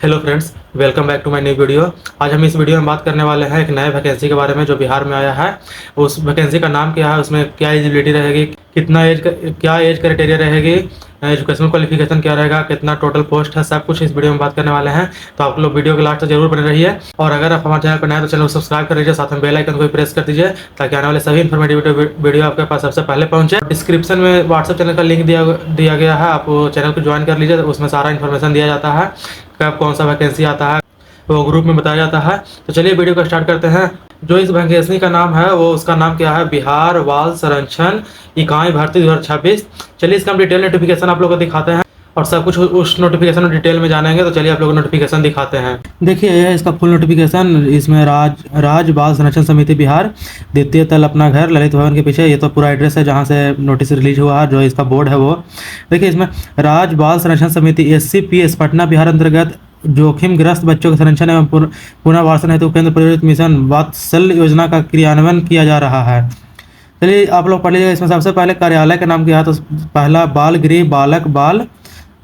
Hello friends, welcome back to my new video. आज हम इस वीडियो में बात करने वाले हैं एक नए वैकेंसी के बारे में जो बिहार में आया है। उस वैकेंसी का नाम क्या है, उसमें क्या एलिजिबिलिटी रहेगी, कितना क्या एज क्राइटेरिया रहेगी, एजुकेशनल क्वालिफिकेशन क्या रहेगा, कितना टोटल पोस्ट है, सब कुछ इस वीडियो में बात करने वाले हैं। तो आप लोग वीडियो के लास्ट तक जरूर बने रहिए। और अगर आप हमारे चैनल पर नए तो चैनल को सब्सक्राइब कर लीजिए, साथ में बेल आइकन को भी प्रेस कर दीजिए ताकि आने वाले सभी इन्फॉर्मेटिव वीडियो आपके पास सबसे पहले पहुंचे। डिस्क्रिप्शन में व्हाट्सएप चैनल का लिंक दिया गया है, आप चैनल को ज्वाइन कर लीजिए। उसमें सारा इन्फॉर्मेशन दिया जाता है, कब कौन सा वैकेंसी आता है वो ग्रुप में बताया जाता है। तो चलिए वीडियो को स्टार्ट करते हैं। जो इस वैकेंसी का नाम है वो उसका नाम क्या है, बिहार बाल संरक्षण इकाई भर्ती 2026। चलिए इसका हम डिटेल नोटिफिकेशन आप लोगों को दिखाते हैं और सब कुछ उस नोटिफिकेशन में डिटेल में जानेंगे। तो चलिए आप लोग नोटिफिकेशन दिखाते हैं। देखिए यह है इसका फुल नोटिफिकेशन। इसमें राज बाल संरक्षण समिति बिहार, द्वितीय तल अपना घर, ललित भवन के पीछे। ये तो पूरा एड्रेस है जहाँ से नोटिस रिलीज हुआ है, जो इसका बोर्ड है वो। देखिए इसमें राज बाल संरक्षण समिति SCPS पटना बिहार अंतर्गत जोखिम ग्रस्त बच्चों के संरक्षण एवं पुनर्वासन हेतु केंद्र प्रायोजित मिशन वात्सल्य योजना का क्रियान्वयन किया जा रहा है। चलिए आप लोग पढ़ लीजिएगा। इसमें सबसे पहले कार्यालय का नाम क्या है, तो पहला बाल गृह बालक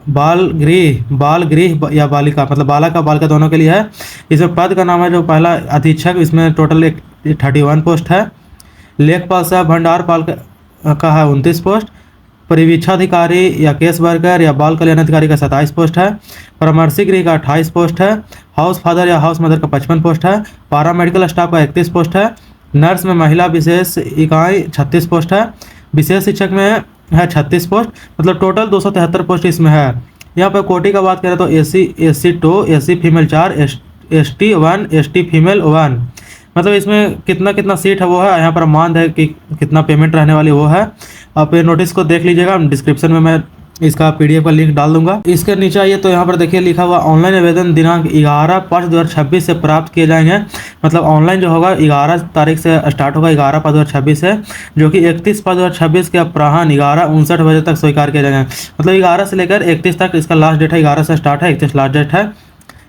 बाल गृह या बालिका, मतलब बालक का बालिका दोनों के लिए है। इसमें पद का नाम है जो पहला अधीक्षक, इसमें टोटल 31 पोस्ट है। लेखपाल साहब भंडार पाल का है 29 पोस्ट। परिवीक्षाधिकारी या केस वर्कर या बाल कल्याण अधिकारी का 27 पोस्ट है। परामर्शी गृह का 28 पोस्ट है। हाउस फादर या हाउस मदर का 55 पोस्ट है। पारा मेडिकल स्टाफ का 31 पोस्ट है। नर्स में महिला विशेष इकाई 36 पोस्ट है। विशेष शिक्षक में है 36 पोस्ट, मतलब टोटल 273 पोस्ट इसमें है। यहाँ पर कोटी का बात करें तो SC 2, SC female 4, ST 1, ST female 1। मतलब इसमें कितना कितना सीट है वो है। यहाँ पर मान है कि कितना पेमेंट रहने वाली वो है। आप ये नोटिस को देख लीजिएगा, डिस्क्रिप्शन में मैं इसका PDF का लिंक डाल दूंगा। इसके नीचे आइए तो यहाँ पर देखिए लिखा हुआ ऑनलाइन आवेदन दिनांक 11/5/2026 से प्राप्त किए जाएंगे। मतलब ऑनलाइन जो होगा 11 तारीख से स्टार्ट होगा, 11/5/2026 से, जो कि 31/5/2026 के अपराह्न 11:59 बजे तक स्वीकार किए जाएंगे। मतलब 11 से लेकर 31 तक इसका लास्ट डेट है। 11 से स्टार्ट है, 31 लास्ट डेट है।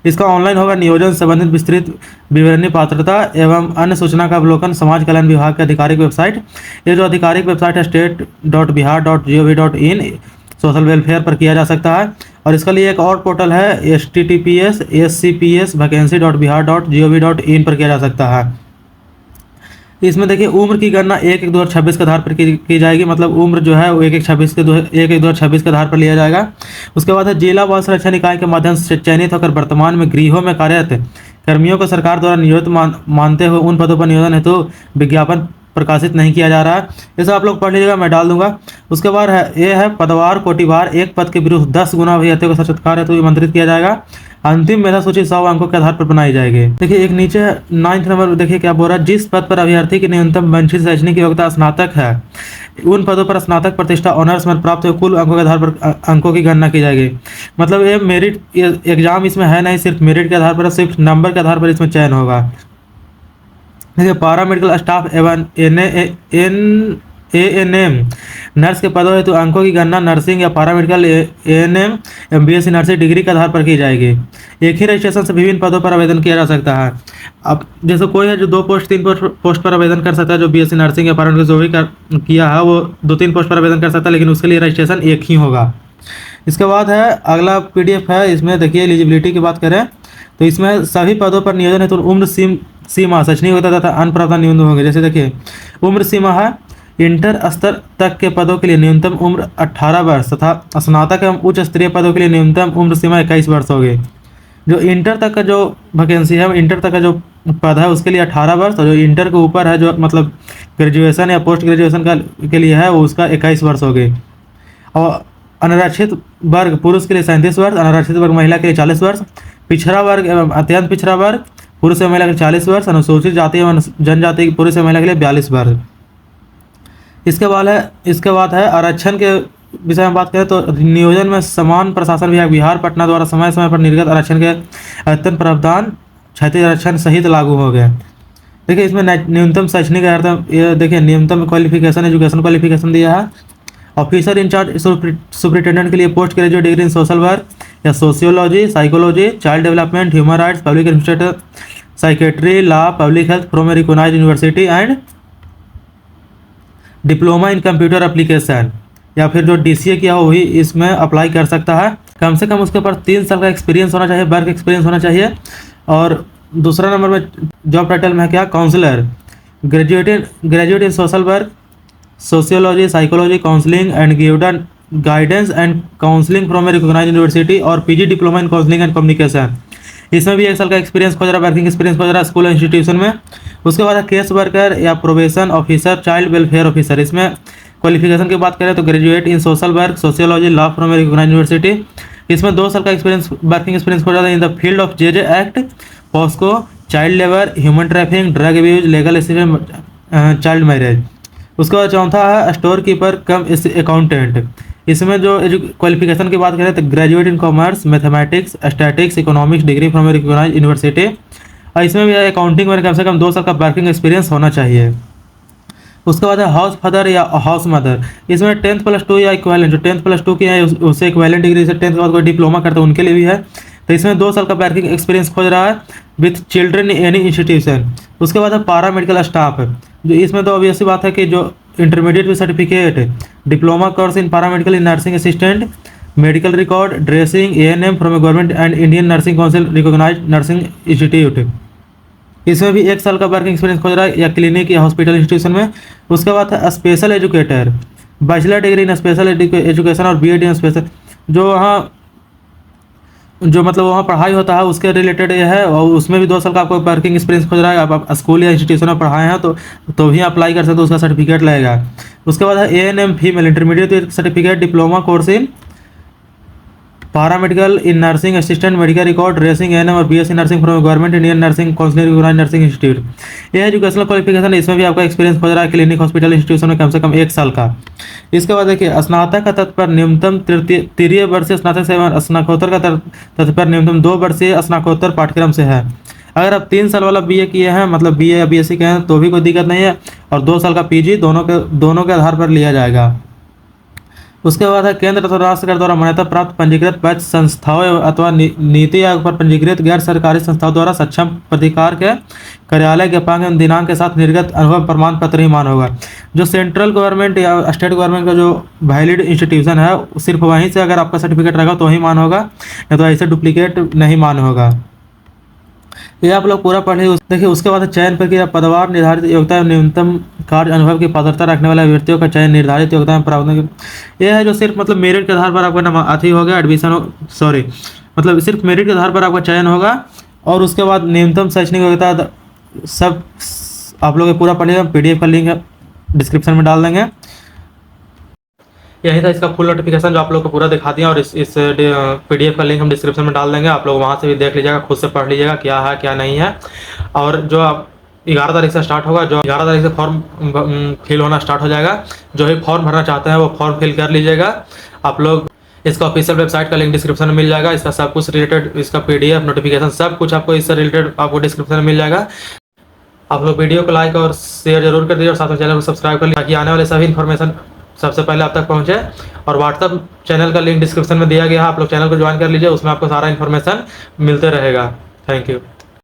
इसका ऑनलाइन होगा। नियोजन संबंधित विस्तृत विवरणी पात्रता एवं अन्य सूचना का अवलोकन समाज कल्याण विभाग की आधिकारिक वेबसाइट, ये जो आधिकारिक वेबसाइट है state.bihar.gov.in सोशल वेलफेयर पर किया जा सकता है। और इसके लिए एक और पोर्टल है https scps vacancy.bihar.gov.in पर किया जा सकता है। इसमें देखिए उम्र की गणना 1/1/2026 के आधार पर की जाएगी। मतलब उम्र जो है वो 1/1/2026 के आधार पर लिया जाएगा। उसके बाद है जिला बाल संरक्षण इकाई के माध्यम से चयनित होकर वर्तमान में गृहों में कार्यरत कर्मियों को सरकार द्वारा नियोजित मानते हुए उन पदों पर नियोजन हेतु विज्ञापन प्रकाशित नहीं किया जा रहा है। ये सब आप लोग पढ़ लीजिएगा, मैं डाल दूंगा। उसके बाद है ये है पदवार कोटिवार, एक पद के विरुद्ध 10 गुना अभ्यर्थियों को साक्षात्कार हेतु आमंत्रित किया जाएगा। अंतिम मेधा सूची 100 अंकों के आधार पर बनाई जाएगी। देखिए एक नीचे 9 नंबर देखिए क्या बोल रहा है, जिस पद पर अभ्यर्थी की न्यूनतम वांछित शैक्षणिक योग्यता स्नातक है, उन पदों पर स्नातक प्रतिष्ठा ऑनर्स में प्राप्त हुए कुल अंकों के आधार पर अंकों की गणना की जाएगी। मतलब ये मेरिट एग्जाम इसमें है नहीं, सिर्फ मेरिट के आधार पर, सिर्फ नंबर के आधार पर इसमें चयन होगा। देखिए पारा मेडिकल स्टाफ एवं ANM नर्स के पदों हेतु अंकों की गणना नर्सिंग या पारा medical ANM MBSc nursing degree के आधार पर की जाएगी। एक ही रजिस्ट्रेशन से विभिन्न पदों पर आवेदन किया जा सकता है। अब जैसे कोई है जो 2 पोस्ट 3 पोस्ट पर आवेदन कर सकता है, जो BSc नर्सिंग या पारा मेडिकल जो भी किया है वो 2-3 पोस्ट पर आवेदन कर सकता है, लेकिन उसके लिए रजिस्ट्रेशन एक ही होगा। इसके बाद है अगला PDF है। इसमें देखिए एलिजिबिलिटी की बात करें तो इसमें सभी पदों पर नियोजन हेतु उम्र सीमा शैक्षणिक योग्यता तथा अन्य प्रावधान न्यूनतम होंगे। जैसे देखिए उम्र सीमा है इंटर स्तर तक के पदों के लिए न्यूनतम उम्र 18 वर्ष तथा स्नातक एवं उच्च स्तरीय पदों के लिए न्यूनतम उम्र सीमा 21 वर्ष होगी। जो इंटर तक का जो वैकेंसी है, इंटर तक का जो पद है उसके लिए 18 वर्ष, और जो इंटर के ऊपर है जो मतलब ग्रेजुएशन या पोस्ट ग्रेजुएशन के लिए है वो उसका 21 वर्ष होगी। और अनारक्षित वर्ग पुरुष के लिए 37 वर्ष, अनारक्षित वर्ग महिला के लिए 40 वर्ष, पिछड़ा वर्ग एवं अत्यंत पिछड़ा वर्ग पुरुष एवं महिला के लिए 40 वर्ष, अनुसूचित जाति एवं जनजाति पुरुष एवं महिला के लिए 42 वर्ष। इसके बाद है आरक्षण के विषय में बात करें तो नियोजन में समान प्रशासन विभाग बिहार पटना द्वारा समय समय पर निर्गत आरक्षण के अद्यतन प्रावधान क्षैतिज आरक्षण सहित लागू हो गए। देखिए इसमें न्यूनतम शैक्षणिक ये देखिए न्यूनतम क्वालिफिकेशन एजुकेशन क्वालिफिकेशन दिया है। ऑफिसर इंचार्ज सुपरिटेंडेंट के लिए post graduate degree in social work या sociology, psychology, child development, human rights, public administrator, psychiatry, law, public health from a recognised university and diploma in computer application या फिर जो DCA किया हो वही इसमें अप्लाई कर सकता है। कम से कम उसके ऊपर 3 साल का एक्सपीरियंस होना चाहिए, वर्क एक्सपीरियंस होना चाहिए। और दूसरा नंबर में जॉब टाइटल में है क्या, counsellor, graduate in social work, sociology, psychology, counselling and guidance and counselling from a recognised university, और PG diploma in counselling and communication. इसमें भी 1 साल का एक्सपीरियंस खोज रहा है, वर्किंग एक्सपीरियंस खोज रहा है स्कूल इंस्टीट्यूशन में। उसके बाद है केस वर्कर या probation officer, child welfare officer. इसमें क्वालिफिकेशन की बात करें तो graduate in social work, sociology, law from a recognised university. इसमें 2 साल का एक्सपीरियंस, वर्किंग एक्सपीरियंस खोजा जाता है in the field of JJ act, POCSO, child labour, human trafficking, drug abuse, legal assistant, child marriage. उसके बाद चौथा है स्टोर कीपर कम अकाउंटेंट। इसमें जो क्वालिफिकेशन की बात करें तो graduate in commerce, mathematics, statics, economics degree from a recognised university. और इसमें भी अकाउंटिंग में कम से कम 2 साल का वर्किंग एक्सपीरियंस होना चाहिए। उसके बाद है हाउस फादर या हाउस मदर। इसमें 10+2 या इक्वालेंट, जो 10+2 की है उससे इक्वालेंट डिग्री से 10 के बाद कोई डिप्लोमा करता है उनके लिए भी है। तो इसमें 2 साल का वर्किंग एक्सपीरियंस खोज रहा है with children in any institution. उसके बाद है पारा मेडिकल स्टाफ, जो इसमें तो ऑब्वियस सी बात है कि जो intermediate with certificate, diploma course in para medical in nursing assistant, medical record, dressing, ANM from a government and Indian nursing council recognised nursing institute. इसमें भी 1 साल का वर्किंग एक्सपीरियंस खोज रहा है या क्लिनिक या हॉस्पिटल इंस्टीट्यूशन में। उसके बाद है special educator, bachelor degree in special education और BEd इन स्पेशल, जो वहाँ जो मतलब वहाँ पढ़ाई होता है उसके रिलेटेड ये है। और उसमें भी 2 साल का आपको वर्किंग एक्सपीरियंस खोज रहा है, आप स्कूल या इंस्टीट्यूशन में पढ़ाए हैं तो भी अप्लाई कर सकते हो, उसका सर्टिफिकेट लगेगा। उसके बाद है ANM female, intermediate certificate, diploma course in paramedical in nursing assistant, medical record, dressing, ANM और BSc nursing from government Indian nursing council recognised nursing institute. ये एजुकेशनल क्वालिफिकेशन है, इसमें भी आपका एक्सपीरियंस खोज रहा है क्लिनिक, हॉस्पिटल, इंस्टीट्यूशन में कम से कम 1 साल का। इसके बाद देखिए स्नातक का तात्पर्य न्यूनतम तृतीय वर्षीय स्नातक से, स्नातकोत्तर का तात्पर्य न्यूनतम 2 वर्षीय स्नातकोत्तर पाठ्यक्रम से है। अगर आप 3 साल वाला BA किए हैं, मतलब BA या BSc के हैं तो भी कोई दिक्कत नहीं है, और 2 साल का PG दोनों के आधार पर लिया जाएगा। उसके बाद है केंद्र तथा राज्य सरकार द्वारा मान्यता प्राप्त पंजीकृत वैध संस्थाओं अथवा नीति आयोग पर पंजीकृत गैर सरकारी संस्थाओं द्वारा सक्षम प्राधिकार के कार्यालय के पांग एवं दिनांक के साथ निर्गत अनुभव प्रमाण पत्र ही मान होगा। जो सेंट्रल गवर्नमेंट या स्टेट गवर्नमेंट का जो वैलिड इंस्टीट्यूशन है सिर्फ वहीं से अगर आपका सर्टिफिकेट रहेगा तो ही मान होगा, या तो ऐसे डुप्लीकेट नहीं मान होगा। ये आप लोग पूरा पढ़े। देखिए उसके बाद चयन प्रक्रिया, पदवार, निर्धारित योग्यता एवं न्यूनतम कार्य अनुभव की पात्रता रखने वाले अभ्यर्थियों का चयन निर्धारित योग्यता में प्रावधान। ये है जो सिर्फ मतलब मेरिट के आधार पर आपका नाम अथी होगा, एडमिशन हो, सॉरी मतलब सिर्फ मेरिट के आधार पर आपका चयन होगा। और उसके बाद न्यूनतम शैक्षणिक योग्यता सब आप लोग पूरा पढ़िएगा। PDF का लिंक डिस्क्रिप्शन में डाल देंगे। यही था इसका फुल नोटिफिकेशन जो आप लोग को पूरा दिखा दिया, और इस PDF का लिंक हम डिस्क्रिप्शन में डाल देंगे, आप लोग वहाँ से भी देख लीजिएगा, खुद से पढ़ लीजिएगा क्या है क्या नहीं है। और जो आप 11 तारीख से स्टार्ट होगा, जो 11 तारीख से फॉर्म फिल होना स्टार्ट हो जाएगा। जो भी फॉर्म भरना चाहते हैं वो फॉर्म फिल कर लीजिएगा आप लोग। इसका ऑफिशियल वेबसाइट का लिंक डिस्क्रिप्शन में मिल जाएगा। इसका सब कुछ रिलेटेड, इसका PDF नोटिफिकेशन सब कुछ आपको इससे रिलेटेड आपको डिस्क्रिप्शन में मिल जाएगा। आप लोग वीडियो को लाइक और शेयर जरूर कर दीजिए, और साथ में चैनल को सब्सक्राइब कर लीजिए ताकि आने वाले सभी इन्फॉर्मेशन सबसे पहले आप तक पहुंचे। और व्हाट्सअप चैनल का लिंक डिस्क्रिप्शन में दिया गया है, आप लोग चैनल को ज्वाइन कर लीजिए, उसमें आपको सारा इन्फॉर्मेशन मिलते रहेगा। Thank you.